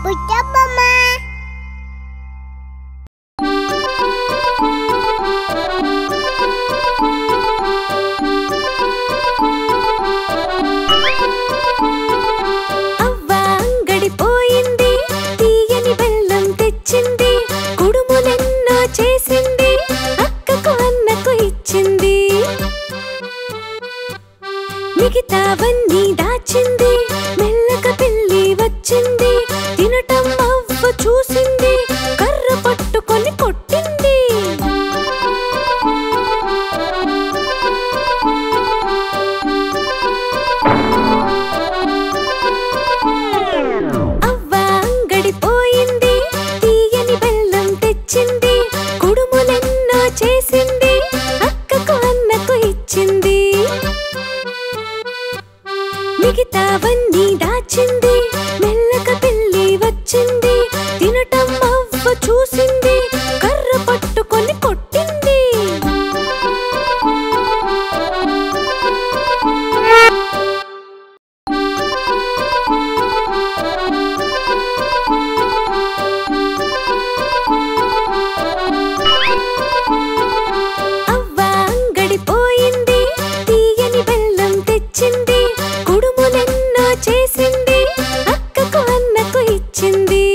పుట్టబొమ్మ అవ్వ అంగడి పోయింది, తీయని బెల్లం తెచ్చింది, కుడుములెన్నో చేసింది, అక్కకు అన్నకు ఇచ్చింది. మిగతావన్నీ దాచింది, మెల్లగా పిల్లి వచ్చింది, తినటం అవ్వ చూసింది, కర్ర పట్టుకొని కొట్టింది. అవ్వ అంగడి పోయింది, తీయని బెల్లం తెచ్చింది, కుడుములెన్నో చేసింది, అక్కకు అన్నకు ఇచ్చింది. మిగతావన్నీ దాచింది, మెల్లగా పిల్లి వచ్చింది, తినటం అవ్వ చూసింది, కర్ర పట్టుకొని కొట్టింది. అవ్వ అంగడి పోయింది, తీయని బెల్లం తెచ్చింది, కుడుములెన్నో చేసింది, అక్కకు అన్నకు ఇచ్చింది.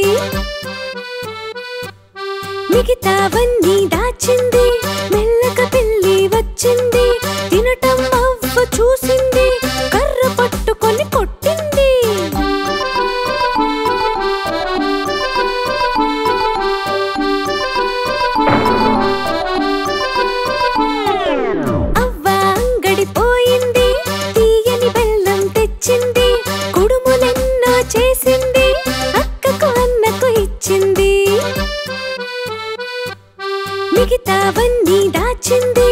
మిగతావన్నీ దాచింది, మెల్లగా పిల్లి వచ్చింది, తినటం అవ్వ చూసింది, కర్ర పట్టుకొని కొట్టింది. అవ్వ అంగడి పోయింది, తీయని బెల్లం తెచ్చింది, కుడుములెన్నో చేసింది, అక్కకు అన్నకు ఇచ్చింది. మిగతావన్నీ దాచింది,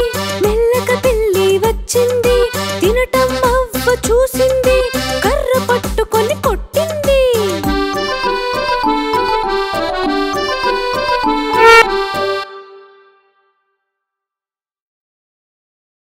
మెల్లగా పిల్లి వచ్చింది, తినటం అవ్వ చూసింది,